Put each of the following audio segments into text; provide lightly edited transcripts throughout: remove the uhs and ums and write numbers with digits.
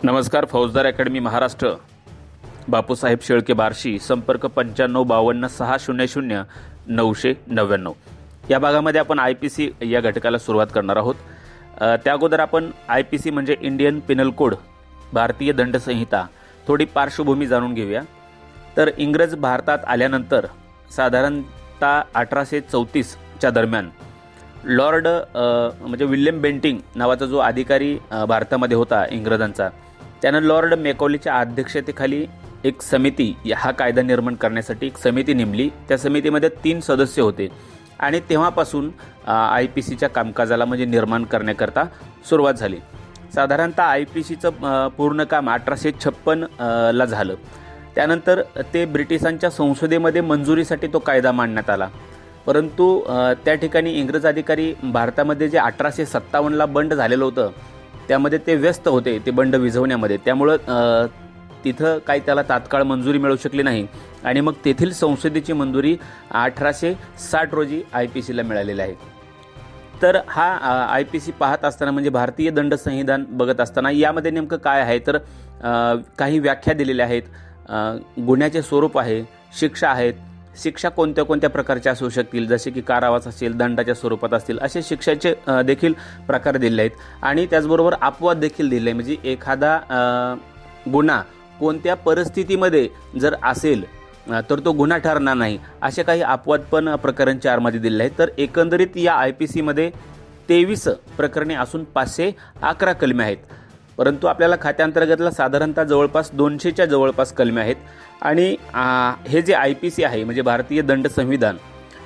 नमस्कार. फौजदार अकॅडमी महाराष्ट्र, बापूसाहेब शेळके बार्शी, संपर्क 9552600999. या भागामध्ये आपण IPC या घटकाला सुरुवात करणार आहोत. त्या अगोदर आपण IPC म्हणजे इंडियन पिनल कोड, भारतीय दंड संहिता, थोडी पार्श्वभूमी जाणून घेऊया. तर इंग्रज भारतात आल्यानंतर साधारणतः 1834च्या दरम्यान लॉर्ड म्हणजे विल्यम बेंटिंग नावाचा जो अधिकारी भारतामध्ये होता इंग्रजांचा, त्यानं लॉर्ड मेकॉलीच्या अध्यक्षतेखाली एक समिती, हा कायदा निर्माण करण्यासाठी एक समिती नेमली. त्या समितीमध्ये 3 सदस्य होते आणि तेव्हापासून IPCच्या कामकाजाला म्हणजे निर्माण करण्याकरता सुरुवात झाली. साधारणतः IPCचं पूर्ण काम 1856ला झालं. त्यानंतर ते ब्रिटिशांच्या संसदेमध्ये मंजुरीसाठी तो कायदा मांडण्यात आला. परंतु त्या ठिकाणी इंग्रज अधिकारी भारतामध्ये जे 1857ला बंड झालेलं होतं त्यामध्ये ते व्यस्त होते, ते बंड विझवण्यामध्ये. त्यामुळं तिथं काही त्याला तात्काळ मंजुरी मिळू शकली नाही आणि मग तेथील संसदेची मंजुरी 1860 रोजी IPCला मिळालेली आहे. तर हा IPC पाहत असताना म्हणजे भारतीय दंड संविधान बघत असताना यामध्ये नेमकं काय आहे तर काही व्याख्या दिलेल्या आहेत. गुन्ह्याचे स्वरूप आहे, शिक्षा आहेत. शिक्षा कोणत्या कोणत्या प्रकारच्या असू शकतील, जसे की कारावास असेल, दंडाच्या स्वरूपात असतील, असे शिक्षाचे देखील प्रकार दिले आहेत. आणि त्याचबरोबर अपवाद देखील दिले आहे, म्हणजे एखादा गुन्हा कोणत्या परिस्थितीमध्ये जर असेल तर तो गुन्हा ठरणार नाही, असे काही अपवाद पण प्रकरण 4 मध्ये दिले आहेत. तर एकंदरीत या IPCमध्ये 23 प्रकरणे असून 511 कलमे आहेत. परंतु आपल्याला खात्यांतर्गतला साधारणतः जवळपास 200च्या जवळपास कलमे आहेत. आणि हे जे IPC आहे म्हणजे भारतीय दंड संविधान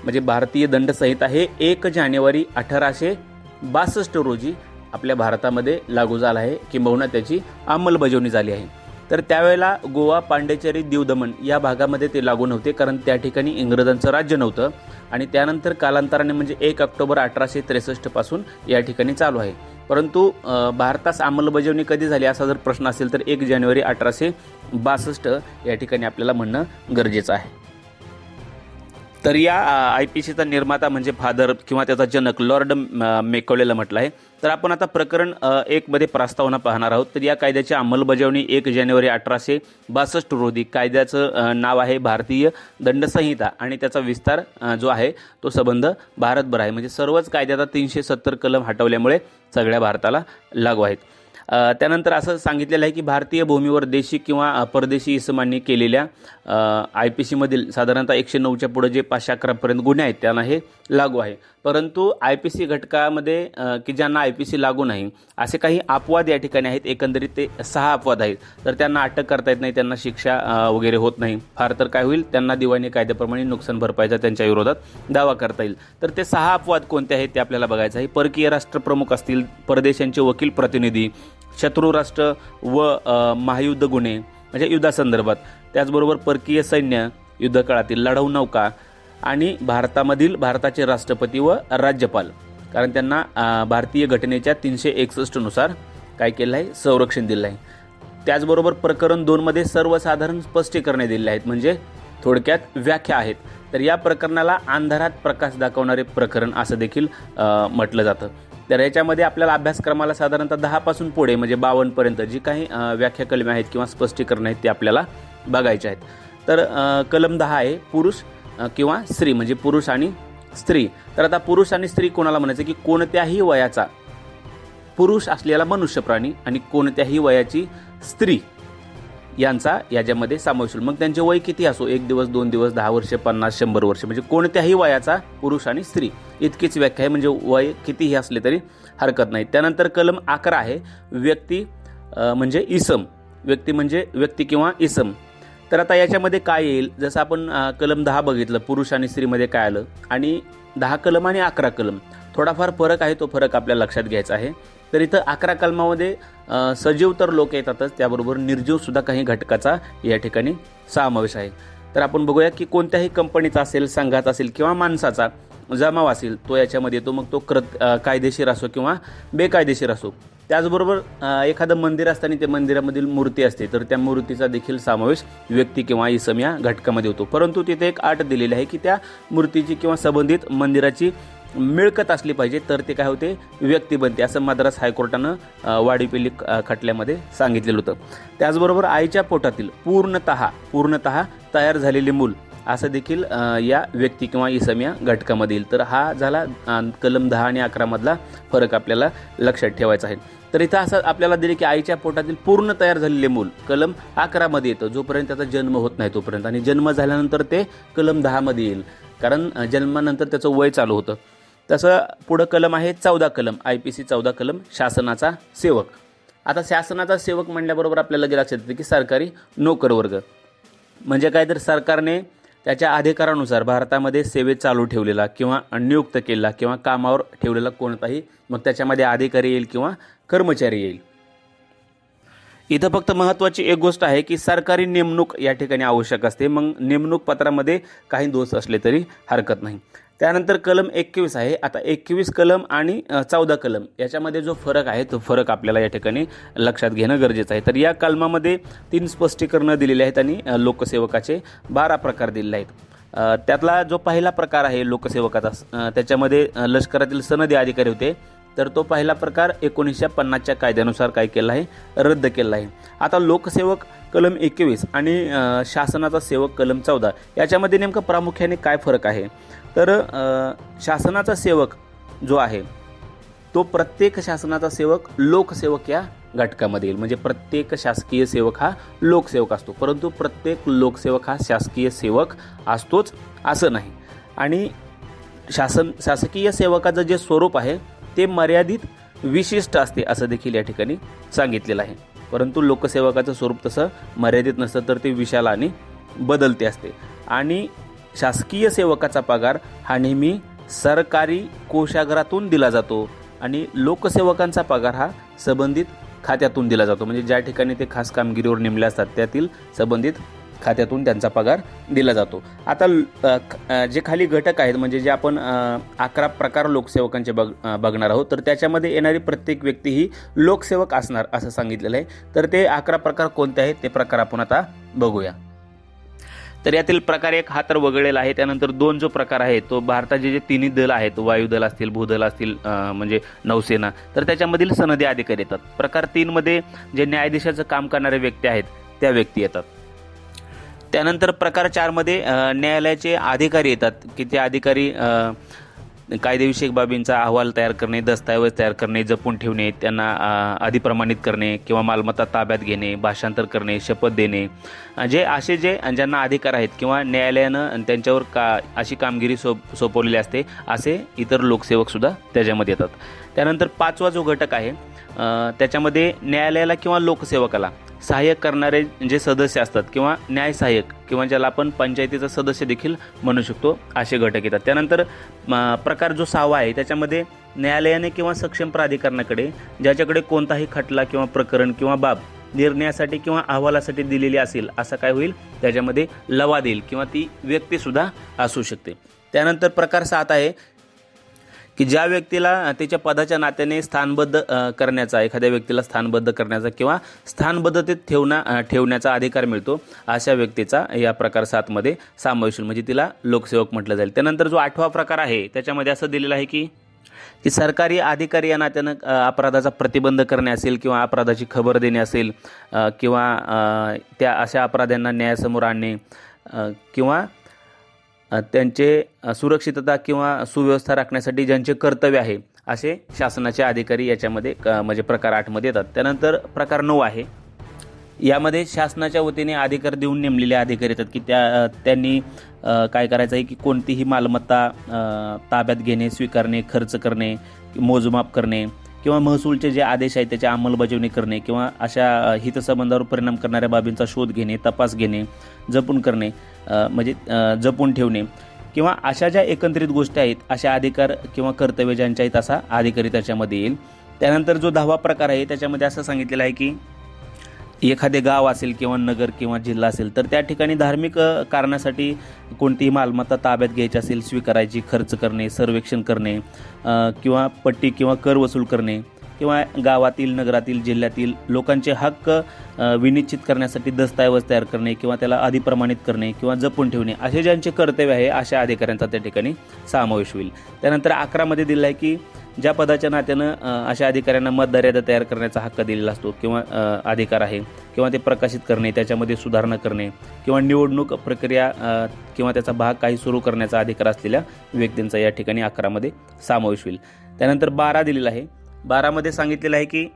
म्हणजे भारतीय दंड संहिता हे 1 जानेवारी 1862 रोजी आपल्या भारतामध्ये लागू झाला आहे, किंबहुना त्याची अंमलबजावणी झाली आहे. तर त्यावेळेला गोवा, पांडेचेरी, दीव दमण या भागामध्ये ते लागू नव्हते, कारण त्या ठिकाणी इंग्रजांचं राज्य नव्हतं. आणि त्यानंतर कालांतराने म्हणजे 1 ऑक्टोबर 1863 पासून या ठिकाणी चालू आहे. परंतु भारतास अंमलबजावणी कधी झाली असा जर प्रश्न असेल तर 1 जानेवारी 1862 या ठिकाणी आपल्याला म्हणणं गरजेचं आहे. तर या IPCचा निर्माता म्हणजे फादर किंवा त्याचा जनक लॉर्ड मेकॉलेला म्हटलं आहे. तर आपण आता प्रकरण 1 मध्ये प्रस्तावना पाहणार आहोत. तर या कायद्याची अंमलबजावणी 1 जानेवारी 1862 रोजी. कायद्याचं नाव आहे भारतीय दंड संहिता आणि त्याचा विस्तार जो आहे तो संबंध भारतभर आहे. म्हणजे सर्वच कायद्यात 370 कलम हटवल्यामुळे सगळ्या भारताला लागू आहेत. त्यानंतर असं सांगितलेलं आहे की भारतीय भूमीवर देशी किंवा परदेशी इसमांनी केलेल्या IPCमधील साधारणतः 109च्या पुढे जे 511पर्यंत गुन्हे आहेत त्यांना हे लागू आहे. परंतु IPC घटकामध्ये की ज्यांना IPC लागू नाही असे काही अपवाद या ठिकाणी आहेत. एकंदरीत ते 6 अपवाद आहेत. तर त्यांना अटक करता येत नाही, त्यांना शिक्षा वगैरे होत नाही. फार तर काय होईल, त्यांना दिवाणी कायद्याप्रमाणे नुकसान भरपाईचा त्यांच्या विरोधात दावा करता येईल. तर ते 6 अपवाद कोणते आहेत ते आपल्याला बघायचं आहे. परकीय राष्ट्रप्रमुख असतील, परदेशांचे वकील प्रतिनिधी, शत्रू राष्ट्र व महायुद्ध गुन्हे म्हणजे युद्धासंदर्भात, त्याचबरोबर परकीय सैन्य, युद्धकाळातील लढाऊ नौका आणि भारतामधील भारताचे राष्ट्रपती व राज्यपाल, कारण त्यांना भारतीय घटनेच्या 361 नुसार काय केलं आहे, संरक्षण दिलं आहे. त्याचबरोबर प्रकरण 2 मध्ये सर्वसाधारण स्पष्टीकरणे दिले आहेत, म्हणजे थोडक्यात व्याख्या आहेत. तर या प्रकरणाला अंधारात प्रकाश दाखवणारे प्रकरण असं देखील म्हटलं जातं. तर याच्यामध्ये आपल्याला अभ्यासक्रमाला साधारणतः 10 पासून पुढे म्हणजे 52 पर्यंत जी काही व्याख्या कलमे आहेत किंवा स्पष्टीकरण आहेत ते आपल्याला बघायचे आहेत. तर कलम 10 आहे पुरुष किंवा स्त्री, म्हणजे पुरुष आणि स्त्री. तर आता पुरुष आणि स्त्री कोणाला म्हणायचं की कोणत्याही वयाचा पुरुष असलेला मनुष्य प्राणी आणि कोणत्याही वयाची स्त्री यांचा याच्यामध्ये समावेश होईल. मग त्यांचे वय किती असो, 1 दिवस, 2 दिवस, 10 वर्ष, 50, 100 वर्ष, म्हणजे कोणत्याही वयाचा पुरुष आणि स्त्री इतकीच व्याख्या आहे. म्हणजे वय कितीही असले तरी हरकत नाही. त्यानंतर कलम 11 आहे व्यक्ती म्हणजे इसम, व्यक्ती म्हणजे व्यक्ती किंवा इसम. तर आता याच्यामध्ये काय येईल, जसं आपण कलम 10 बघितलं पुरुष आणि स्त्रीमध्ये काय आलं, आणि 10 कलम आणि 11 कलम थोडाफार फरक आहे, तो फरक आपल्याला लक्षात घ्यायचा आहे. तर इथं 11 कलमामध्ये सजीव तर लोक येतातच, त्याबरोबर निर्जीव सुद्धा काही घटकाचा या ठिकाणी समावेश आहे. तर आपण बघूया की कोणत्याही कंपनीचा असेल, संघाचा असेल किंवा माणसाचा जमाव असेल तो याच्यामध्ये येतो, मग तो कायदेशीर असो किंवा बेकायदेशीर असो. त्याचबरोबर एखादं मंदिर असताना ते मंदिरामधील मूर्ती असते, तर त्या मूर्तीचा देखील समावेश व्यक्ती किंवा इसम या घटकामध्ये होतो. परंतु तिथे एक अट दिलेली आहे की त्या मूर्तीची किंवा संबंधित मंदिराची मिळकत असली पाहिजे, तर ते काय होते, व्यक्ती बनते, असं मद्रास हायकोर्टानं वाडीपिल्ली खटल्यामध्ये सांगितलेलं होतं. त्याचबरोबर आईच्या पोटातील पूर्णतः तयार झालेले मूल असं देखील या व्यक्ती किंवा इसम या घटकामध्ये येईल. तर हा झाला कलम 10 आणि 11 मधला फरक आपल्याला लक्षात ठेवायचा आहे. तर इथं असं आपल्याला दिले की आईच्या पोटातील पूर्ण तयार झालेले मूल कलम 11 मध्ये येतं, जोपर्यंत त्याचा जन्म होत नाही तोपर्यंत, आणि जन्म झाल्यानंतर ते कलम 10 मध्ये येईल, कारण जन्मानंतर त्याचं वय चालू होतं. तसं पुढं कलम आहे 14 कलम, IPC 14 कलम शासनाचा सेवक. आता शासनाचा सेवक म्हणल्याबरोबर आपल्याला लक्षात येतं की सरकारी नोकर वर्ग म्हणजे काय, तर सरकारने त्याच्या अधिकारानुसार भारतामध्ये सेवेत चालू ठेवलेला किंवा नियुक्त केलेला किंवा कामावर ठेवलेला कोणताही, मग त्याच्यामध्ये अधिकारी येईल किंवा कर्मचारी येईल. इथं फक्त महत्त्वाची एक गोष्ट आहे की सरकारी नेमणूक या ठिकाणी आवश्यक असते, मग नेमणूक पत्रामध्ये काही दोष असले तरी हरकत नाही. त्यानंतर कलम 21 आहे. आता 21 कलम आणि 14 कलम याच्यामध्ये जो फरक आहे तो फरक आपल्याला या ठिकाणी लक्षात घेणं गरजेचं आहे. तर या कलमामध्ये 3 स्पष्टीकरणं दिलेली आहेत आणि लोकसेवकाचे 12 प्रकार दिलेले आहेत. त्यातला जो पहिला प्रकार आहे लोकसेवकाचा, त्याच्यामध्ये लष्करातील सनदी अधिकारी होते, तर तो पहिला प्रकार 1950च्या कायद्यानुसार काय केला आहे, रद्द केला आहे. आता लोकसेवक कलम 21 आणि शासनाचा सेवक कलम 14 याच्यामध्ये नेमकं प्रामुख्याने काय फरक आहे, तर शासनाचा सेवक जो आहे तो प्रत्येक शासनाचा सेवक लोकसेवक या घटकामध्ये येईल. म्हणजे प्रत्येक शासकीय सेवक हा लोकसेवक असतो, परंतु प्रत्येक लोकसेवक हा शासकीय सेवक असतोच असं नाही. आणि शासकीय सेवकाचं जे स्वरूप आहे ते मर्यादित विशिष्ट असते असं देखील या ठिकाणी सांगितलेलं आहे. परंतु लोकसेवकाचं स्वरूप तसं मर्यादित नसतं, तर ते विशाल आणि बदलते असते. आणि शासकीय सेवकाचा पगार हा नेहमी सरकारी कोषागारातून दिला जातो आणि लोकसेवकांचा पगार हा संबंधित खात्यातून दिला जातो. म्हणजे ज्या ठिकाणी ते खास कामगिरीवर नेमले असतात त्यातील संबंधित खात्यातून त्यांचा पगार दिला जातो. आता जे खाली घटक आहेत म्हणजे जे आपण 11 प्रकार लोकसेवकांचे बघणार आहोत, तर त्याच्यामध्ये येणारी प्रत्येक व्यक्ती ही लोकसेवक असणार असं सांगितलेलं आहे. तर ते 11 प्रकार कोणते आहेत ते प्रकार आपण आता बघूया. तर यातील प्रकार 1 हा तर वगळलेला आहे. त्यानंतर 2 जो प्रकार आहे तो भारताचे जे तिन्ही दल आहेत, वायुदल असतील, भूदल असतील, म्हणजे नौसेना, तर त्याच्यामधील सनदी अधिकारी येतात. प्रकार 3 मध्ये जे न्यायाधीशाचं काम करणारे व्यक्ती आहेत त्या व्यक्ती येतात. त्यानंतर प्रकार 4 मध्ये न्यायालयाचे अधिकारी येतात की ते अधिकारी कायदेविषयक बाबींचा अहवाल तयार करणे, दस्तऐवज तयार करणे, जपून ठेवणे, त्यांना अधिप्रमाणित करणे किंवा मालमत्ता ताब्यात घेणे, भाषांतर करणे, शपथ देणे, असे ज्यांना अधिकार आहेत किंवा न्यायालयानं त्यांच्यावर अशी कामगिरी सोपवलेली असते असे इतर लोकसेवक सुद्धा त्याच्यामध्ये येतात. त्यानंतर 5वा जो घटक आहे त्याच्यामध्ये न्यायालयाला किंवा लोकसेवकाला सहाय्यक करणारे जे सदस्य असतात किंवा न्याय सहाय्यक किंवा ज्याला आपण पंचायतीचा सदस्य देखील म्हणू शकतो असे घटक येतात. त्यानंतर प्रकार जो 6वा आहे त्याच्यामध्ये न्यायालयाने किंवा सक्षम प्राधिकरणाकडे ज्याच्याकडे कोणताही खटला किंवा प्रकरण किंवा बाब निर्णयासाठी किंवा अहवालासाठी दिलेली असेल असं काय होईल, त्याच्यामध्ये लवाद येईल किंवा ती व्यक्तीसुद्धा असू शकते. त्यानंतर प्रकार 7 आहे की ज्या व्यक्तीला त्याच्या पदाच्या नात्याने स्थानबद्ध करण्याचा, एखाद्या व्यक्तीला स्थानबद्ध करण्याचा किंवा स्थानबद्धतेत ठेवण्याचा अधिकार मिळतो अशा व्यक्तीचा या प्रकार 7 मध्ये समावेश होईल, म्हणजे तिला लोकसेवक म्हटलं जाईल. त्यानंतर जो 8वा प्रकार आहे त्याच्यामध्ये असं दिलेलं आहे की सरकारी अधिकारी या नात्यानं अपराधाचा प्रतिबंध करणे असेल किंवा अपराधाची खबर देणे असेल किंवा त्या अशा अपराध्यांना न्यायासमोर आणणे किंवा त्यांचे सुरक्षितता किंवा सुव्यवस्था राखण्यासाठी ज्यांचे कर्तव्य आहे असे शासनाचे अधिकारी याच्यामध्ये म्हणजे प्रकार 8 मध्ये येतात. त्यानंतर प्रकार 9 आहे. यामध्ये शासनाच्या वतीने अधिकार देऊन नेमलेले अधिकारी येतात की त्यांनी काय करायचं आहे की कोणतीही मालमत्ता ताब्यात घेणे, स्वीकारणे, खर्च करणे, मोजमाप करणे किंवा महसूलचे जे आदेश आहेत त्याची अंमलबजावणी करणे किंवा अशा हितसंबंधावर परिणाम करणाऱ्या बाबींचा शोध घेणे, तपास घेणे, जपून करणे म्हणजे जपून ठेवणे किंवा अशा ज्या एकत्रित गोष्टी आहेत अशा अधिकार किंवा कर्तव्य ज्यांच्या आहेत असा अधिकारी त्याच्यामध्ये येईल. त्यानंतर जो 10वा प्रकार आहे त्याच्यामध्ये असं सांगितलेलं आहे की एखादे गाव असेल किंवा नगर किंवा जिल्हा असेल तर त्या ठिकाणी धार्मिक कारणासाठी कोणतीही मालमत्ता ताब्यात घ्यायची असेल, स्वीकारायची, खर्च करणे, सर्वेक्षण करणे किंवा पट्टी किंवा कर वसूल करणे किंवा गावातील, नगरातील, जिल्ह्यातील लोकांचे हक्क विनिश्चित करण्यासाठी दस्तऐवज तयार करणे किंवा त्याला अधिप्रमाणित करणे किंवा जपून ठेवणे असे ज्यांचे कर्तव्य आहे अशा अधिकाऱ्यांचा त्या ठिकाणी समावेश होईल. त्यानंतर 11 मध्ये दिलं आहे की ज्या पदाच्या नात्यानं अशा अधिकाऱ्यांना मतदार तयार करण्याचा हक्क दिलेला असतो किंवा अधिकार आहे किंवा ते प्रकाशित करणे, त्याच्यामध्ये सुधारणा करणे किंवा निवडणूक प्रक्रिया किंवा त्याचा भाग काही सुरू करण्याचा अधिकार असलेल्या व्यक्तींचा या ठिकाणी 11 मध्ये समावेश होईल. त्यानंतर 12 दिलेला आहे. 12 मध्ये सांगितलेलं आहे की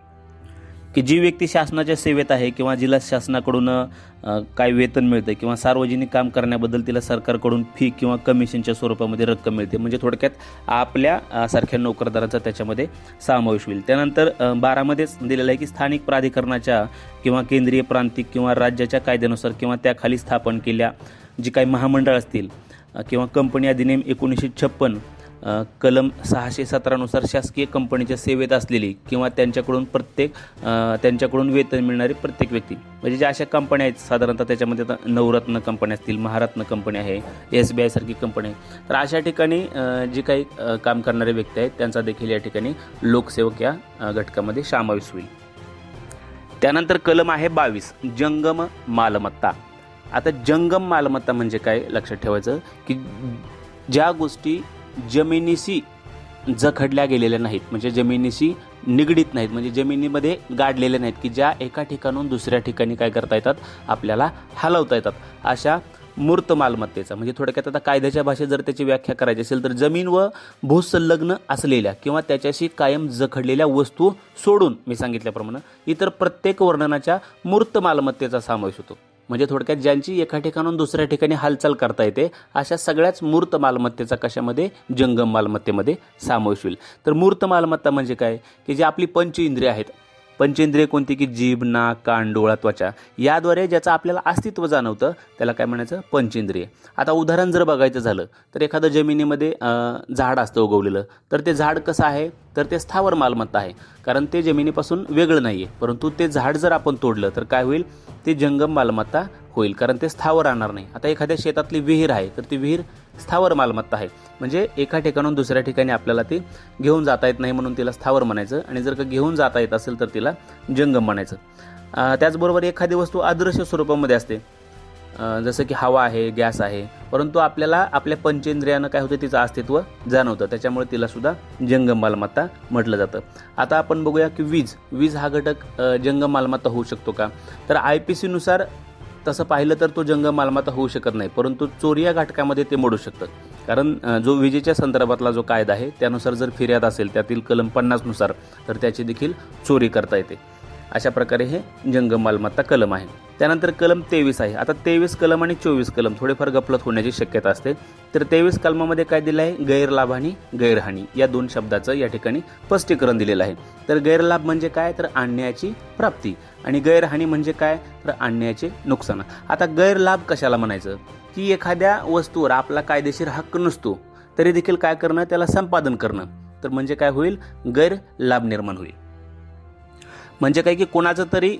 जी व्यक्ती शासनाच्या सेवेत आहे किंवा जिला शासनाकडून काय वेतन मिळतं किंवा सार्वजनिक काम करण्याबद्दल तिला सरकारकडून फी किंवा कमिशनच्या स्वरूपामध्ये रक्कम मिळते, म्हणजे थोडक्यात आपल्या सारख्या नोकरदारांचा त्याच्यामध्ये समावेश होईल. त्यानंतर 12 मध्येच दिलेलं आहे की स्थानिक प्राधिकरणाच्या किंवा केंद्रीय, प्रांतिक किंवा राज्याच्या कायद्यानुसार किंवा त्याखाली स्थापन केल्या जी काही महामंडळ असतील किंवा कंपनी अधिनियम 1956 कलम 617 नुसार शासकीय कंपनीच्या सेवेत असलेली किंवा त्यांच्याकडून वेतन मिळणारी प्रत्येक व्यक्ती, म्हणजे ज्या अशा कंपन्या आहेत साधारणतः त्याच्यामध्ये आता नवरत्न कंपन्या असतील, महारत्न कंपनी आहे, SBI सारखी कंपनी आहे, तर अशा ठिकाणी जी काही काम करणारे व्यक्ती आहेत त्यांचा देखील या ठिकाणी लोकसेवक या घटकामध्ये समावेश होईल. त्यानंतर कलम आहे 22 जंगम मालमत्ता. आता जंगम मालमत्ता म्हणजे काय लक्षात ठेवायचं की ज्या गोष्टी जमिनीशी जखडल्या गेलेल्या नाहीत, म्हणजे जमिनीशी निगडीत नाहीत, म्हणजे जमिनीमध्ये गाडलेल्या नाहीत, की ज्या एका ठिकाणून दुसऱ्या ठिकाणी काय करता येतात आपल्याला हलवता येतात, अशा मूर्त मालमत्तेचा, म्हणजे थोडक्यात आता कायद्याच्या भाषेत जर त्याची व्याख्या करायची असेल तर जमीन व भूसंलग्न असलेल्या किंवा त्याच्याशी कायम जखडलेल्या वस्तू सोडून मी सांगितल्याप्रमाणे इतर प्रत्येक वर्णनाच्या मूर्त मालमत्तेचा समावेश होतो. म्हणजे थोडक्यात ज्यांची एका ठिकाणून दुसऱ्या ठिकाणी हालचाल करता येते अशा सगळ्याच मूर्त मालमत्तेचा कशामध्ये जंगम मालमत्तेमध्ये समावेश होईल. तर मूर्त मालमत्ता म्हणजे काय की जी आपली पंचेंद्रिय आहेत, पंचेंद्रिय कोणती की जीभ, नाक, कान, डोळा, त्वचा याद्वारे ज्याचं आपल्याला अस्तित्व जाणवतं त्याला काय म्हणायचं पंचेंद्रिय. आता उदाहरण जर बघायचं झालं तर एखादं जमिनीमध्ये झाड असतं उगवलेलं, तर ते झाड कसं आहे तर ते स्थावर मालमत्ता आहे, कारण ते जमिनीपासून वेगळं नाही आहे, परंतु ते झाड जर आपण तोडलं तर काय होईल ते जंगम मालमत्ता होईल, कारण ते स्थावर राहणार नाही. आता एखाद्या शेतातली विहीर आहे तर ती विहीर स्थावर मालमत्ता आहे, म्हणजे एका ठिकाणून दुसऱ्या ठिकाणी आपल्याला ती घेऊन जाता येत नाही म्हणून तिला स्थावर म्हणायचं, आणि जर का घेऊन जाता येत असेल तर तिला जंगम म्हणायचं. त्याचबरोबर एखादी वस्तू अदृश्य स्वरूपामध्ये असते, जसं की हवा आहे, गॅस आहे, परंतु आपल्याला आपल्या पंचेंद्रियानं काय होतं तिचं अस्तित्व जाणवतं, त्याच्यामुळे तिला सुद्धा जंगम मालमत्ता म्हटलं जातं. आता आपण बघूया की वीज हा घटक जंगम मालमत्ता होऊ शकतो का, तर IPC नुसार तसं पाहिलं तर तो जंगम मालमत्ता होऊ शकत नाही, परंतु चोरी या घटकामध्ये ते मोडू शकतं, कारण जो विजेच्या संदर्भातला जो कायदा आहे त्यानुसार जर फिर्याद असेल त्यातील कलम 50 नुसार तर त्याची देखील चोरी करता येते. अशा प्रकारे हे जंगम मालमत्ता कलम आहे. त्यानंतर कलम 23 आहे. आता 23 कलम आणि 24 कलम थोडेफार गफलत होण्याची शक्यता असते. तर 23 कलमामध्ये काय दिलं आहे, गैरलाभ आणि गैरहानी या दोन शब्दाचं या ठिकाणी स्पष्टीकरण दिलेलं आहे. तर गैरलाभ म्हणजे काय तर अन्यायाची प्राप्ती, आणि गैरहानी म्हणजे काय तर अन्यायाचे नुकसान. आता गैरलाभ कशाला म्हणायचं की एखाद्या वस्तूवर आपला कायदेशीर हक्क नसतो तरी देखील काय करणं त्याला संपादन करणं, तर म्हणजे काय होईल गैरलाभ निर्माण होईल. म्हणजे काय की कुणाचे तरी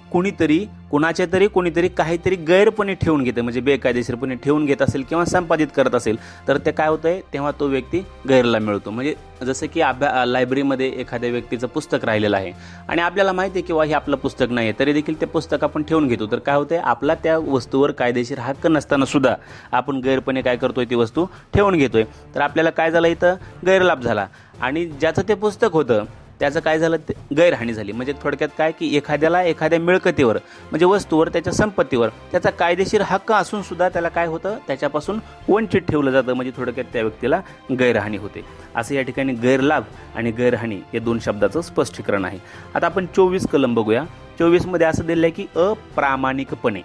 कोणीतरी काहीतरी गैरपणे ठेवून घेते, म्हणजे बेकायदेशीरपणे ठेवून घेत असेल किंवा संपादित करत असेल तर ते काय होतंय तेव्हा तो व्यक्ती गैरलाभ मिळतो. म्हणजे जसं की लायब्ररीमध्ये एखाद्या व्यक्तीचं पुस्तक राहिलेलं आहे आणि आपल्याला माहिती आहे किंवा हे आपलं पुस्तक नाही आहे तरी देखील ते पुस्तक आपण ठेवून घेतो, तर काय होतंय आपला त्या वस्तूवर कायदेशीर हक्क नसताना सुद्धा आपण गैरपणे काय करतोय ती वस्तू ठेवून घेतोय, तर आपल्याला काय झालं इथं गैरलाभ झाला. आणि ज्याचं ते पुस्तक होतं त्याचं काय झालं गैरहानी झाली. म्हणजे थोडक्यात काय की एखाद्या मिळकतीवर म्हणजे वस्तूवर त्याच्या संपत्तीवर त्याचा कायदेशीर हक्क असून सुद्धा त्याला काय होतं त्याच्यापासून वंचित ठेवलं जातं, म्हणजे थोडक्यात त्या व्यक्तीला गैरहानी होते. असं या ठिकाणी गैरलाभ आणि गैरहानी या दोन शब्दाचं स्पष्टीकरण आहे. आता आपण 24 कलम बघूया. 24 मध्ये असं दिलं आहे की अप्रामाणिकपणे.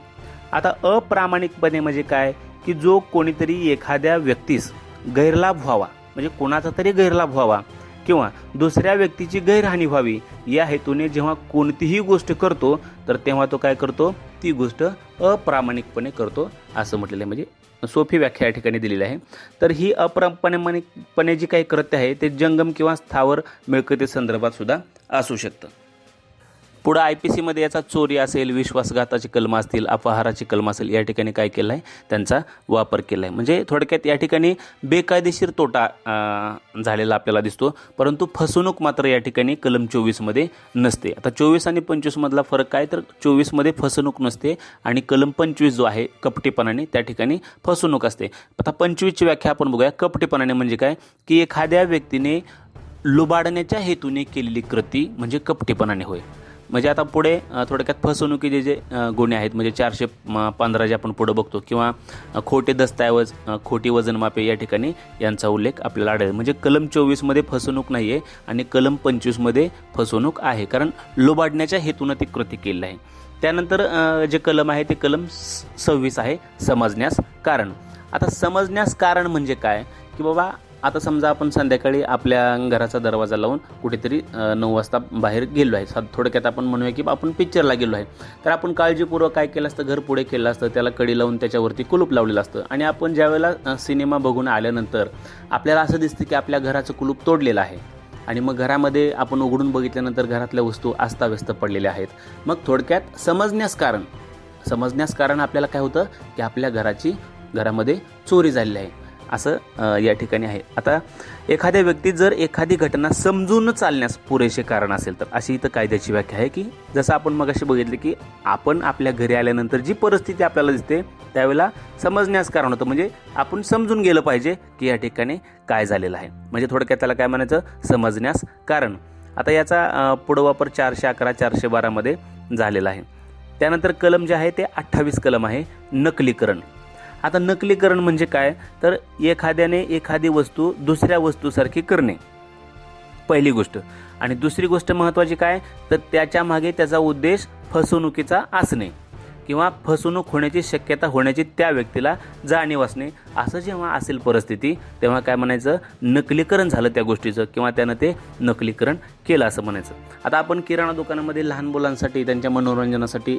आता अप्रामाणिकपणे म्हणजे काय की जो कोणीतरी एखाद्या व्यक्तीस गैरलाभ व्हावा, म्हणजे कोणाचा तरी गैरलाभ व्हावा किंवा दुसऱ्या व्यक्तीची गैरहानी व्हावी या हेतूने जेव्हा कोणतीही गोष्ट करतो तर तेव्हा तो काय करतो ती गोष्ट अप्रामाणिकपणे करतो असं म्हटलेलं आहे. म्हणजे सोपी व्याख्या या ठिकाणी दिलेली आहे. तर ही अप्रामाणिकपणे जी काही कृत्य आहे ते जंगम किंवा स्थावर मिळकती संदर्भात सुद्धा असू शकतं. पुढं IPC मध्ये याचा चोरी असेल, विश्वासघाताची कलम असतील, अपहाराची कलम असेल, या ठिकाणी काय केलं आहे, त्यांचा वापर केला आहे. म्हणजे थोडक्यात या ठिकाणी बेकायदेशीर तोटा झालेला आपल्याला दिसतो, परंतु फसवणूक मात्र या ठिकाणी कलम 24 मध्ये नसते. आता 24 आणि 25 मधला फरक काय, तर 24 मध्ये फसवणूक नसते आणि कलम 25 जो आहे कपटीपणाने त्या ठिकाणी फसवणूक असते. आता 25 ची व्याख्या आपण बघूया. कपटीपणाने म्हणजे काय, की एखाद्या व्यक्तीने लुबाडण्याच्या हेतूने केलेली कृती म्हणजे कपटीपणाने होय. म्हणजे आता पुढे थोडक्यात फसवणुकीचे जे गुन्हे आहेत, म्हणजे 415 जे आपण पुढे बघतो, किंवा खोटे दस्तऐवज, खोटी वजनमापे, या ठिकाणी यांचा उल्लेख आपल्याला आढळेल. म्हणजे कलम 24 मध्ये फसवणूक नाही आहे आणि कलम 25 मध्ये फसवणूक आहे, कारण लुबाडण्याच्या हेतूने ती कृती केली आहे. त्यानंतर जे कलम आहे ते कलम 26 आहे, समजण्यास कारण. आता समजण्यास कारण म्हणजे काय, की बाबा आता समजा आपण संध्याकाळी आपल्या घराचा दरवाजा लावून कुठेतरी 9 वाजता बाहेर गेलो आहे. थोडक्यात आपण म्हणूया की आपण पिक्चरला गेलो आहे. तर आपण काळजीपूर्वक काय केलं असतं, घर पुढे केलं असतं, त्याला कडी लावून त्याच्यावरती कुलूप लावलेलं असतं. आणि आपण ज्यावेळेला सिनेमा बघून आल्यानंतर आपल्याला असं दिसतं की आपल्या घराचं कुलूप तोडलेलं आहे. आणि मग घरामध्ये आपण उघडून बघितल्यानंतर घरातल्या वस्तू अस्ताव्यस्त पडलेल्या आहेत. मग थोडक्यात समजण्यास कारण आपल्याला काय होतं, की आपल्या घरामध्ये चोरी झालेली आहे, असं या ठिकाणी आहे. आता एखाद्या व्यक्ती जर एखादी घटना समजून चालण्यास पुरेसे कारण असेल तर अशी इथं कायद्याची व्याख्या आहे, की जसं आपण मगाशी बघितलं की आपण आपल्या घरी आल्यानंतर जी परिस्थिती आपल्याला दिसते त्यावेळेला समजण्यास कारण होतं, म्हणजे आपण समजून गेलं पाहिजे की या ठिकाणी काय झालेलं आहे. म्हणजे थोडक्यात त्याला काय म्हणायचं, समजण्यास कारण. आता याचा पुढं वापर 411, 412 मध्ये झालेला आहे. त्यानंतर कलम जे आहे ते 28 कलम आहे, नकलीकरण. आता नकलीकरण म्हणजे काय, तर एखाद्याने एखादी वस्तू दुसऱ्या वस्तूसारखी करणे, पहिली गोष्ट. आणि दुसरी गोष्ट महत्त्वाची काय, तर त्याच्या मागे त्याचा उद्देश फसवणुकीचा असणे किंवा फसवणूक होण्याची शक्यता होण्याची त्या व्यक्तीला जाणीव असणे. असं जेव्हा असेल परिस्थिती, तेव्हा काय म्हणायचं, नकलीकरण झालं त्या गोष्टीचं, किंवा त्यानं ते नकलीकरण केलं असं म्हणायचं. आता आपण किराणा दुकानामध्ये लहान मुलांसाठी त्यांच्या मनोरंजनासाठी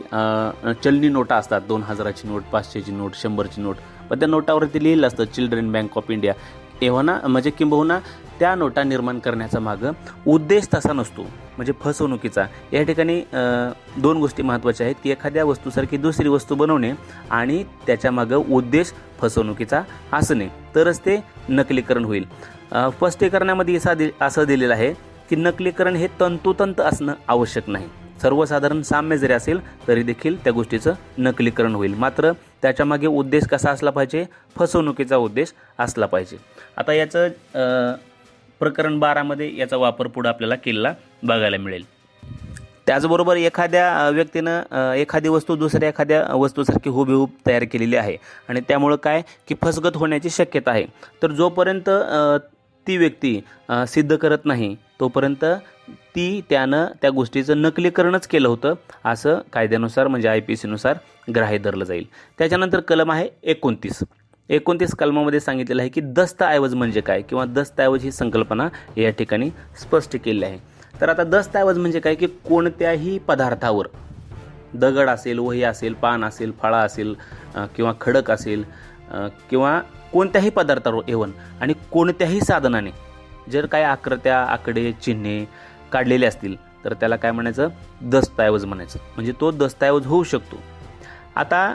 चलनी नोटा असतात, 2000ची नोट, 500ची नोट, 100ची नोट. पण त्या नोटावरती लिहिलं असतं चिल्ड्रन बँक ऑफ इंडिया. एव्हाना म्हणजे किंबहुना त्या नोटा निर्माण करण्याचा मागं उद्देश तसा नसतो, म्हणजे फसवणुकीचा. या ठिकाणी 2 गोष्टी महत्त्वाच्या आहेत, की एखाद्या वस्तूसारखी दुसरी वस्तू बनवणे आणि त्याच्या मागं उद्देश फसवणुकीचा असणे, तरच ते नकलीकरण होईल. स्पष्टीकरणामध्ये असं दिलेलं आहे की नकलीकरण हे तंतोतंत असणं आवश्यक नाही. सर्वसाधारण साम्य जरी असेल तरी देखील त्या गोष्टीचं नकलीकरण होईल, मात्र त्याच्या मागे उद्देश कसा असला पाहिजे, फसवणुकीचा उद्देश असला पाहिजे. आता याचं प्रकरण 12 मध्ये याचा वापर पुढे आपल्याला केलेला बघायला मिळेल. त्याचबरोबर एखाद्या व्यक्तीनं एखादी वस्तू दुसऱ्या एखाद्या वस्तूसारखी हुबेहूब तयार केलेली आहे आणि त्यामुळं काय, की फसगत होण्याची शक्यता आहे. तर जोपर्यंत ती व्यक्ती सिद्ध करत नाही तोपर्यंत त्यानं त्या गोष्टीचं नकलीकरणच केलं होतं असं कायद्यानुसार म्हणजे IPC नुसार ग्राह्य धरलं जाईल. त्याच्यानंतर कलम आहे 29 कलमामध्ये सांगितलेलं आहे की दस्तऐवज म्हणजे काय, किंवा दस्तऐवज ही संकल्पना या ठिकाणी स्पष्ट केली आहे. तर आता दस्तऐवज म्हणजे काय, की कोणत्याही पदार्थावर, दगड असेल, वही असेल, पान असेल, फळा असेल, किंवा खडक असेल, किंवा कोणत्याही पदार्थावर एवन आणि कोणत्याही साधनाने जर काही आकृत्या, आकडे, चिन्हे काढलेले असतील तर त्याला काय म्हणायचं, दस्तऐवज म्हणायचं. म्हणजे तो दस्तऐवज होऊ शकतो. आता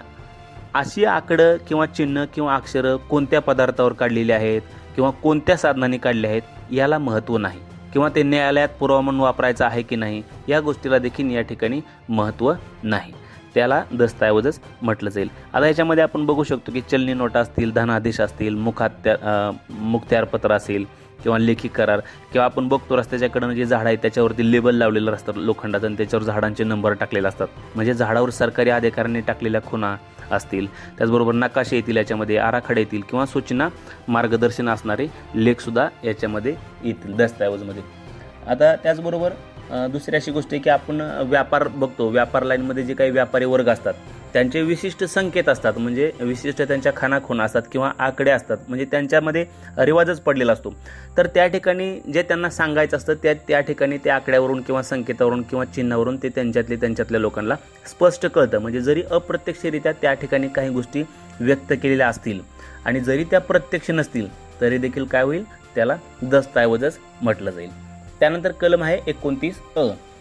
अशी आकडं किंवा चिन्ह किंवा अक्षरं कोणत्या पदार्थावर काढलेली आहेत किंवा कोणत्या साधनाने काढले आहेत याला महत्त्व नाही, किंवा ते न्यायालयात पुरावा म्हणून वापरायचा आहे की नाही या गोष्टीला देखील या ठिकाणी महत्त्व नाही, त्याला दस्तऐवजच म्हटलं जाईल. आता याच्यामध्ये आपण बघू शकतो की चलनी नोटा असतील, धनादेश असतील, मुखत्यारपत्र असेल किंवा लेखी करार, किंवा आपण बघतो रस्त्याच्या कडेनं जे झाड आहे त्याच्यावरती लेबल लावलेलं असतं लोखंडाचं आणि त्याच्यावर झाडांचे नंबर टाकलेले असतात, म्हणजे झाडावर सरकारी अधिकाऱ्यांनी टाकलेल्या खुणा असतील. त्याचबरोबर नकाशे येतील, याच्यामध्ये आराखडे येतील, किंवा सूचना मार्गदर्शन असणारे लेखसुद्धा याच्यामध्ये येतील दस्तऐवजमध्ये. आता त्याचबरोबर दुसरी अशी गोष्ट आहे की आपण व्यापार बघतो, व्यापार लाईनमध्ये जे काही व्यापारी वर्ग असतात त्यांचे विशिष्ट संकेत असतात, म्हणजे विशिष्ट त्यांच्या खानाखुणा असतात किंवा आकडे असतात, म्हणजे त्यांच्यामध्ये रिवाजच पडलेला असतो. तर त्या ठिकाणी जे त्यांना सांगायचं असतं त्या ठिकाणी त्या आकड्यावरून किंवा संकेतावरून किंवा चिन्हावरून ते त्यांच्यातल्या लोकांना स्पष्ट कळतं. म्हणजे जरी अप्रत्यक्षरित्या त्या ठिकाणी काही गोष्टी व्यक्त केलेल्या असतील आणि जरी त्या प्रत्यक्ष नसतील तरी देखील काय होईल, त्याला दस्तऐवजच म्हटलं जाईल. त्यानंतर कलम आहे 29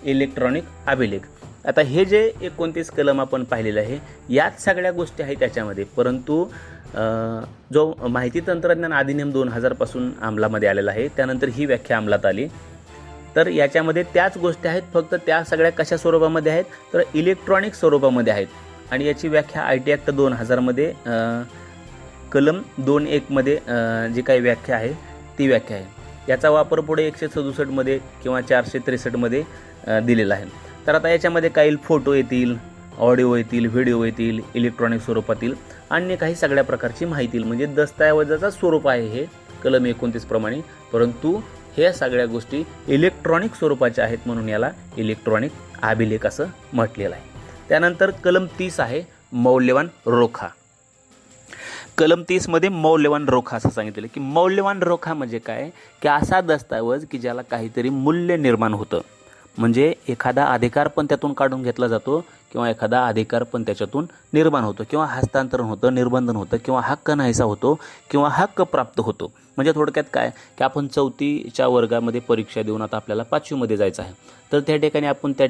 इलेक्ट्रॉनिक अभिलेख. आता हे जे 29 कलम आपण पाहिलेलं आहे, याच सगळ्या गोष्टी आहेत त्याच्यामध्ये, परंतु जो माहिती तंत्रज्ञान अधिनियम 2000 पासून अंमलामध्ये आलेला आहे, त्यानंतर ही व्याख्या अंमलात आली. तर याच्यामध्ये त्याच गोष्टी आहेत, फक्त त्या सगळ्या कशा स्वरूपामध्ये आहेत, तर इलेक्ट्रॉनिक स्वरूपामध्ये आहेत. आणि याची व्याख्या IT ॲक्ट 2000 मध्ये कलम 2.1 मध्ये जी काही व्याख्या आहे ती व्याख्या आहे. याचा वापर पुढे 167 मध्ये किंवा 463 मध्ये दिलेला आहे. तर आता याच्यामध्ये काही फोटो येतील, ऑडिओ येतील, व्हिडिओ येतील, इलेक्ट्रॉनिक स्वरूपातील अन्य काही सगळ्या प्रकारची माहिती येईल. म्हणजे दस्तऐवजाचं स्वरूप आहे हे कलम 29 प्रमाणे, परंतु हे सगळ्या गोष्टी इलेक्ट्रॉनिक स्वरूपाच्या आहेत, म्हणून याला इलेक्ट्रॉनिक अभिलेख असं म्हटलेलं आहे. त्यानंतर कलम 30 आहे मौल्यवान रोखा. कलम 30 मध्ये मौल्यवान रोखा असं सांगितलेलं की मौल्यवान रोखा म्हणजे काय, की असा दस्तऐवज की ज्याला काहीतरी मूल्य निर्माण होतं. म्हणजे एखादा अधिकार पण त्यातून काढून घेतला जातो किंवा एखादा अधिकार पण त्याच्यातून निर्माण होतो किंवा हस्तांतरण होतं, निर्बंधन होतं किंवा हक्क नाहीसा होतो किंवा हक्क प्राप्त होतो. म्हणजे थोडक्यात काय, की आपण 4थीच्या वर्गामध्ये परीक्षा देऊन आता आपल्याला 5वी मध्ये जायचं आहे, तर त्या ठिकाणी आपण त्या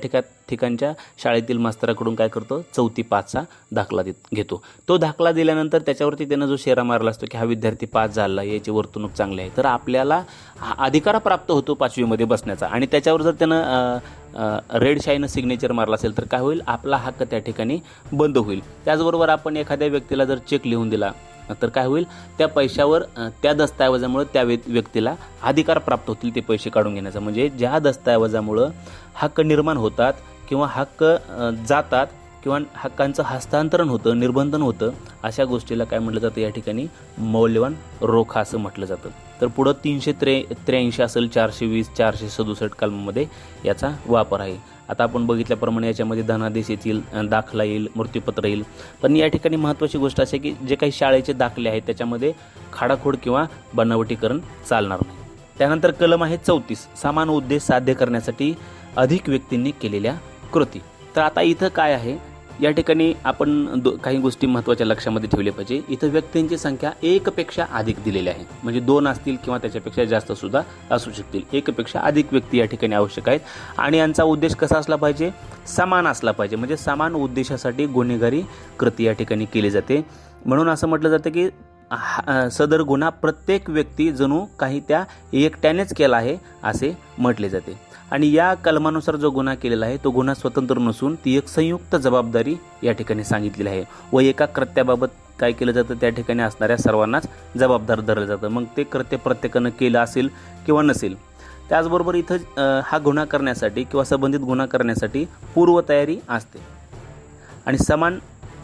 ठिकाणच्या शाळेतील मास्तराकडून काय करतो, 4थी 5चा दाखला घेतो. तो दाखला दिल्यानंतर त्याच्यावरती त्यानं जो शेरा मारला असतो की हा विद्यार्थी 5 झाला, याची वर्तणूक चांगली आहे, तर आपल्याला अधिकार प्राप्त होतो 5वी मध्ये बसण्याचा. आणि त्याच्यावर जर त्यानं रेड शाईनं सिग्नेचर मारला असेल तर काय होईल, आपला हक्क त्या ठिकाणी बंद होईल. त्याचबरोबर आपण एखाद्या व्यक्तीला जर चेक लिहून दिला तर काय होईल, त्या पैशावर त्या दस्तऐवजामुळे त्या व्यक्तीला अधिकार प्राप्त होतील ते पैसे काढून घेण्याचा. म्हणजे ज्या दस्तऐवजामुळं हक्क निर्माण होतात किंवा हक्क जातात किंवा हक्कांचं हस्तांतरण होतं, निर्बंधन होतं, अशा गोष्टीला काय म्हटलं जातं या ठिकाणी मौल्यवान रोखा असं म्हटलं जातं. तर पुढं 383 असेल, 420, 467 कलमामध्ये याचा वापर आहे. आता आपण बघितल्याप्रमाणे याच्यामध्ये धनादेश येतील, दाखला येईल, मृत्यूपत्र येईल. पण या ठिकाणी महत्त्वाची गोष्ट अशी की जे काही शाळेचे दाखले आहेत त्याच्यामध्ये खाडाखोड किंवा बनावटीकरण चालणार नाही. त्यानंतर कलम आहे 34 समान उद्देश साध्य करण्यासाठी अधिक व्यक्तींनी केलेल्या कृती. तर आता इथं काय आहे, या ठिकाणी आपण काही गोष्टी महत्त्वाच्या लक्षामध्ये ठेवल्या पाहिजे. इथं व्यक्तींची संख्या 1 पेक्षा अधिक दिलेली आहे. म्हणजे 2 असतील किंवा त्याच्यापेक्षा जास्त सुद्धा असू शकतील. 1 पेक्षा अधिक व्यक्ती या ठिकाणी आवश्यक आहेत. आणि यांचा उद्देश कसा असला पाहिजे, समान असला पाहिजे. म्हणजे समान उद्देशासाठी गुन्हेगारी कृती या ठिकाणी केली जाते. म्हणून असं म्हटलं जातं की सदर गुन्हा प्रत्येक व्यक्ती जणू काही त्या एकट्यानेच केला आहे असे म्हटले जाते. आणि या कलमानुसार जो गुन्हा केलेला आहे तो गुन्हा स्वतंत्र नसून ती एक संयुक्त जबाबदारी या ठिकाणी सांगितलेली आहे. व एका कृत्याबाबत काय केलं जातं, त्या ठिकाणी असणाऱ्या सर्वांनाच जबाबदार धरलं जातं. मग ते कृत्य प्रत्येकानं केलं असेल किंवा नसेल. त्याचबरोबर इथं हा गुन्हा करण्यासाठी किंवा संबंधित गुन्हा करण्यासाठी पूर्वतयारी असते. आणि समान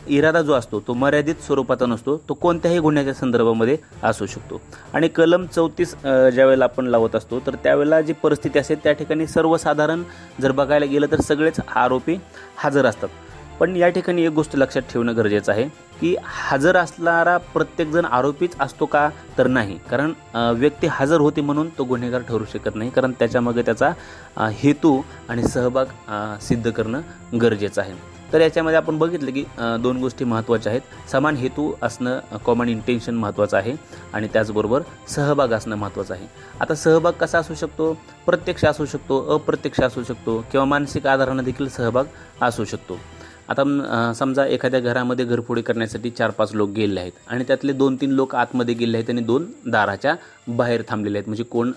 इरादा जो असतो तो मर्यादित स्वरूपाचा नसतो, तो कोणत्याही गुन्ह्याच्या संदर्भामध्ये असू शकतो. आणि कलम 34 ज्यावेळेला आपण लावत असतो तर त्यावेळेला जी परिस्थिती असते त्या ठिकाणी सर्वसाधारण जर बघायला गेलं तर सगळेच आरोपी हजर असतात. पण या ठिकाणी एक गोष्ट लक्षात ठेवणं गरजेचं आहे की हजर असणारा प्रत्येकजण आरोपीच असतो का, तर नाही. कारण व्यक्ती हजर होती म्हणून तो गुन्हेगार ठरू शकत नाही, कारण त्याच्यामागे त्याचा हेतू आणि सहभाग सिद्ध करणं गरजेचं आहे. तर याच्यामध्ये आपण बघितलं की 2 गोष्टी महत्त्वाच्या आहेत. समान हेतू असणं, कॉमन इंटेन्शन महत्त्वाचं आहे आणि त्याचबरोबर सहभाग असणं महत्त्वाचं आहे. आता सहभाग कसा असू शकतो, प्रत्यक्ष असू शकतो, अप्रत्यक्ष असू शकतो किंवा मानसिक आधारानं देखील सहभाग असू शकतो. आता समजा एखाद्या घरामध्ये घरफोडी करण्यासाठी 4-5 लोक गेलेले आहेत आणि त्यातले 2-3 लोक आतमध्ये गेले आहेत आणि 2 दाराच्या बाहेर थांबलेले आहेत. म्हणजे कोण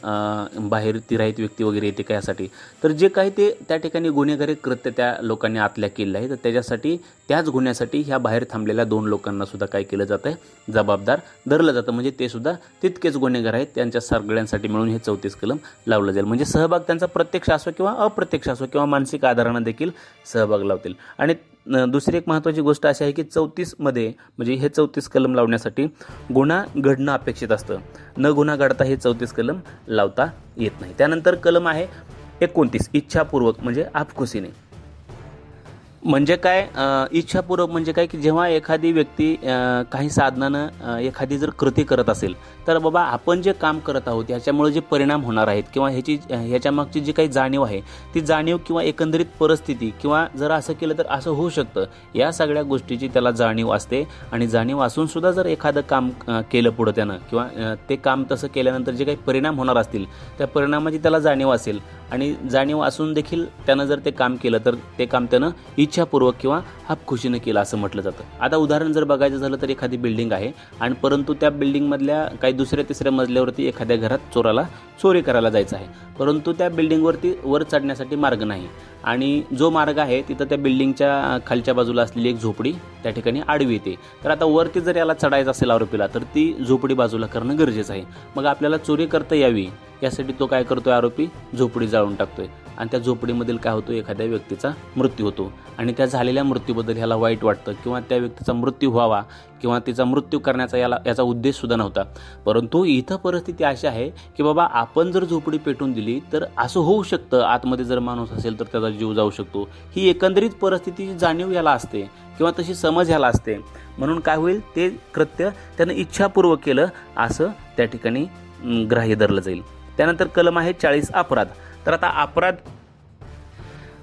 बाहेर तिराहित व्यक्ती वगैरे येते का यासाठी. तर जे काही ते त्या ठिकाणी गुन्हेगारी कृत्य त्या लोकांनी आतल्या केलेलं आहे, तर त्याच्यासाठी त्याच गुन्ह्यासाठी ह्या बाहेर थांबलेल्या 2 लोकांना सुद्धा काय केलं जातं आहे, जबाबदार धरलं जातं. म्हणजे ते सुद्धा तितकेच गुन्हेगार आहेत. त्यांच्या सगळ्यांसाठी मिळून हे 34 कलम लावलं जाईल. म्हणजे सहभाग त्यांचा प्रत्यक्ष असो किंवा अप्रत्यक्ष असो किंवा मानसिक आधारानं देखील सहभाग लावतील. आणि दुसरी एक महत्त्वाची गोष्ट अशी आहे की 34 मध्ये म्हणजे हे 34 कलम लावण्यासाठी गुन्हा घडणं अपेक्षित असतं. न गुन्हा घडता हे 34 कलम लावता येत नाही. त्यानंतर कलम आहे 29 इच्छापूर्वक म्हणजे आपखुसीने. म्हणजे काय इच्छापूर्वक म्हणजे काय की जेव्हा एखादी व्यक्ती काही साधनानं एखादी जर कृती करत असेल तर बाबा आपण जे काम करत आहोत याच्यामुळे जे परिणाम होणार आहेत किंवा ह्याच्या मागची जी काही जाणीव आहे ती जाणीव किंवा एकंदरीत परिस्थिती किंवा जर असं केलं तर असं होऊ शकतं या सगळ्या गोष्टीची त्याला जाणीव असते आणि जाणीव असूनसुद्धा जर एखादं काम केलं पुढं त्यानं किंवा ते काम तसं केल्यानंतर जे काही परिणाम होणार असतील त्या परिणामाची त्याला जाणीव असेल आणि जाणीव असून देखील त्यानं जर ते काम केलं तर ते काम त्यानं इच्छापूर्वक किंवा हापखुशीनं केलं असं म्हटलं जातं. आता उदाहरण जर बघायचं झालं तर एखादी बिल्डिंग आहे आणि परंतु त्या बिल्डिंगमधल्या काही दुसऱ्या तिसऱ्या मजल्यावरती एखाद्या घरात चोराला चोरी करायला जायचं आहे, परंतु त्या बिल्डिंगवरती वर चढण्यासाठी मार्ग नाही आणि जो मार्ग आहे तिथं त्या बिल्डिंगच्या खालच्या बाजूला असलेली एक झोपडी त्या ठिकाणी आडवी येते. तर आता वरती जर याला चढायचं असेल आरोपीला तर ती झोपडी बाजूला करणं गरजेचं आहे. मग आपल्याला चोरी करता यावी यासाठी तो काय करतोय, आरोपी झोपडी जाळून टाकतोय आणि त्या झोपडीमधील काय होतो, एखाद्या व्यक्तीचा मृत्यू होतो आणि त्या झालेल्या मृत्यूबद्दल ह्याला वाईट वाटतं किंवा त्या व्यक्तीचा मृत्यू व्हावा किंवा तिचा मृत्यू करण्याचा याचा उद्देश सुद्धा नव्हता. परंतु इथं परिस्थिती अशी आहे की बाबा आपण जर झोपडी पेटून दिली तर असं होऊ शकतं, आतमध्ये जर माणूस असेल तर त्याचा जीव जाऊ शकतो. ही एकंदरीत परिस्थितीची जाणीव याला असते किंवा तशी समज ह्याला असते. म्हणून काय होईल, ते कृत्य त्यानं इच्छापूर्वक केलं असं त्या ठिकाणी ग्राह्य धरलं जाईल. त्यानंतर कलम आहे 40 अपराध. तर आता अपराध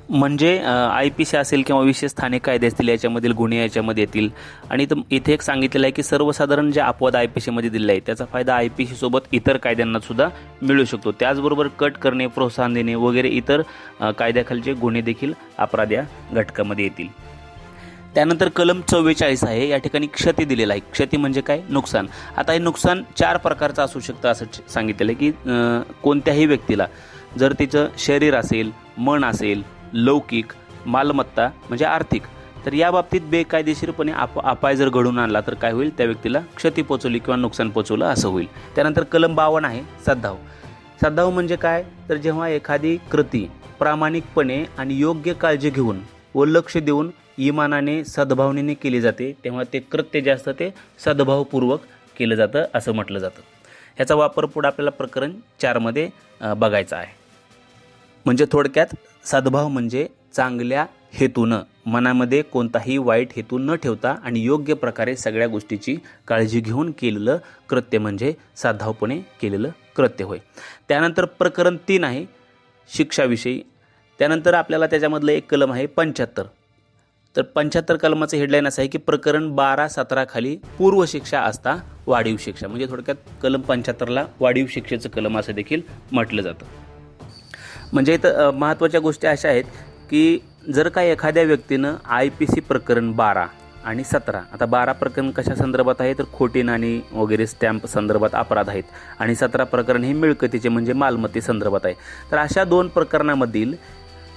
म्हणजे IPC असेल किंवा विशेष स्थानिक कायदे असतील याच्यामधील गुन्हे याच्यामध्ये येतील. आणि इथे एक सांगितलेलं आहे की सर्वसाधारण जे अपवाद IPC मध्ये दिले आहे त्याचा फायदा IPC सोबत इतर कायद्यांना सुद्धा मिळू शकतो. त्याचबरोबर कट करणे, प्रोत्साहन देणे वगैरे इतर कायद्याखालचे गुन्हे देखील अपराध या घटकामध्ये येतील. त्यानंतर कलम 44 आहे. या ठिकाणी क्षती दिलेला आहे. क्षती म्हणजे काय, नुकसान. आता हे नुकसान 4 प्रकारचं असू शकतं असं सांगितलेलं आहे की कोणत्याही व्यक्तीला जर तिचं शरीर असेल, मन असेल, लौकिक, मालमत्ता म्हणजे आर्थिक, तर या बाबतीत बेकायदेशीरपणे अपाय जर घडून आणला तर काय होईल, त्या व्यक्तीला क्षती पोचवली किंवा नुकसान पोचवलं असं होईल. त्यानंतर कलम 52 आहे सद्भाव. सद्भाव म्हणजे काय, तर जेव्हा एखादी कृती प्रामाणिकपणे आणि योग्य काळजी घेऊन व लक्ष देऊन इमानाने सद्भावनेने केली जाते तेव्हा ते कृत्य जे असतं ते सद्भावपूर्वक केलं जातं असं म्हटलं जातं. ह्याचा वापर पुढे आपल्याला प्रकरण 4 मध्ये बघायचा आहे. म्हणजे थोडक्यात सद्भाव म्हणजे चांगल्या हेतूनं, मनामध्ये कोणताही वाईट हेतू न ठेवता आणि योग्य प्रकारे सगळ्या गोष्टीची काळजी घेऊन केलेलं कृत्य म्हणजे सद्भावपणे केलेलं कृत्य होय. त्यानंतर प्रकरण 3 आहे शिक्षाविषयी. त्यानंतर आपल्याला त्याच्यामधलं एक कलम आहे 75. तर 75 कलमाचं हेडलाईन असं आहे की प्रकरण 12-17 खाली पूर्व शिक्षा असता वाढीव शिक्षा. म्हणजे थोडक्यात कलम 75ला वाढीव शिक्षेचं कलम असं देखील म्हटलं जातं. म्हणजे इथं महत्त्वाच्या गोष्टी अशा आहेत की जर का एखाद्या व्यक्तीनं IPC प्रकरण 12 आणि 17, आता 12 प्रकरण कशा संदर्भात आहे तर खोटी नाणी वगैरे स्टॅम्प संदर्भात अपराध आहेत आणि 17 प्रकरण हे मिळकतीचे म्हणजे मालमत्ते संदर्भात आहे. तर अशा 2 प्रकरणामधील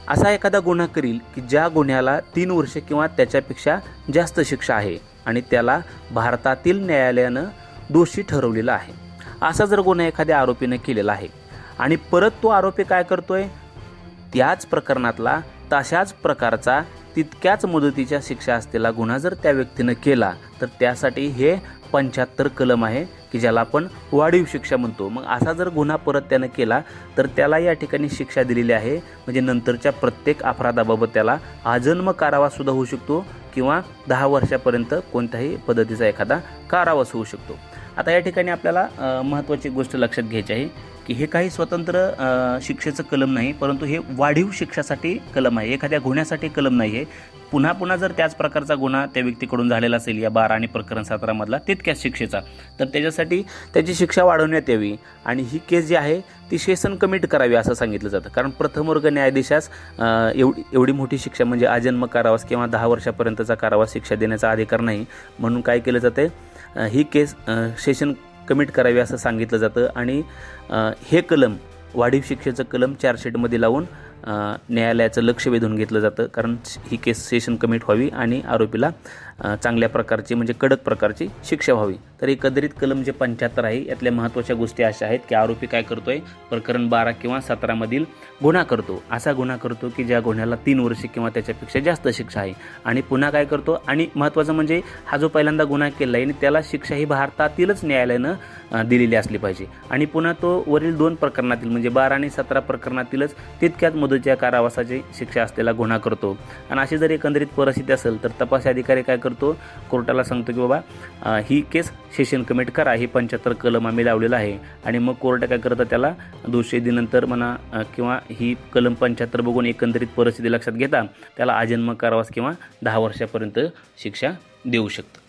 असा एखादा गुन्हा करील की ज्या गुन्ह्याला 3 वर्षे किंवा त्याच्यापेक्षा जास्त शिक्षा आहे आणि त्याला भारतातील न्यायालयानं दोषी ठरवलेलं आहे, असा जर गुन्हा एखाद्या आरोपीने केलेला आहे आणि परत तो आरोपी काय करतोय, त्याच प्रकरणातला तशाच प्रकारचा तितक्याच मुदतीच्या शिक्षा असलेला गुन्हा जर त्या व्यक्तीनं केला तर त्यासाठी हे 75 कलम आहे की ज्याला आपण वाढीव शिक्षा म्हणतो. मग असा जर गुन्हा परत त्यानं केला तर त्याला या ठिकाणी शिक्षा दिलेली आहे. म्हणजे नंतरच्या प्रत्येक अपराधाबाबत त्याला आजन्म कारावास सुद्धा होऊ शकतो किंवा 10 वर्षापर्यंत कोणत्याही पद्धतीचा एखादा कारावास होऊ शकतो. आता या ठिकाणी आपल्याला महत्त्वाची गोष्ट लक्षात घ्यायची आहे की हे काही स्वतंत्र शिक्षेचं कलम नाही, परंतु हे वाढीव शिक्षासाठी कलम आहे, एखाद्या गुन्ह्यासाठी कलम नाही आहे. पुन्हा पुन्हा जर त्याच प्रकारचा गुन्हा त्या व्यक्तीकडून झालेला असेल या 12 आणि प्रकरण 17 मधला तितक्याच शिक्षेचा, तर त्याच्यासाठी त्याची शिक्षा वाढवण्यात यावी आणि ही केस जी आहे ती सेशन कमिट करावी असं सांगितलं जातं. कारण प्रथमवर्ग न्यायाधीशास एवढी मोठी शिक्षा म्हणजे आजन्म कारावास किंवा 10 वर्षापर्यंतचा कारावास शिक्षा देण्याचा अधिकार नाही. म्हणून काय केलं जातं, ही केस सेशन कमिट करावी असं सांगितलं जातं आणि हे कलम वाढीव शिक्षेचं कलम चार्जशीटमध्ये लावून न्यायालयाचं लक्ष वेधून घेतलं जातं. कारण ही केस सेशन कमिट व्हावी आणि आरोपीला चांगल्या प्रकारची म्हणजे कडक प्रकारची शिक्षा व्हावी. तर एकंदरीत कलम जे 75 आहे यातल्या महत्त्वाच्या गोष्टी अशा आहेत की आरोपी काय करतोय, प्रकरण 12 किंवा 17 मधील गुन्हा करतो, असा गुन्हा करतो की ज्या गुन्ह्याला 3 वर्षे किंवा त्याच्यापेक्षा जास्त शिक्षा आहे. आणि पुन्हा काय करतो, आणि महत्त्वाचं म्हणजे हा जो पहिल्यांदा गुन्हा केला आहे आणि त्याला शिक्षा ही भारतातीलच न्यायालयानं दिलेली असली पाहिजे. आणि पुन्हा तो वरील 2 प्रकरणातील म्हणजे 12 आणि 17 प्रकरणातीलच तितक्यात मुदतीच्या कारावासाची शिक्षा असलेला गुन्हा करतो. आणि अशी जर एकंदरीत परिस्थिती असेल तर तपासी अधिकारी काय करतो, कोर्टाला सांगतो की बाबा ही केस सेशन कमिट करा, ही 75 कलम आम्ही लावलेला आहे. आणि मग कोर्ट काय करतं, त्याला 200 दिनंतर म्हणा किंवा ही कलम 75 बघून एकंदरीत परिस्थिती लक्षात घेता त्याला आजन्म कारावास किंवा 10 वर्षापर्यंत शिक्षा देऊ शकतं.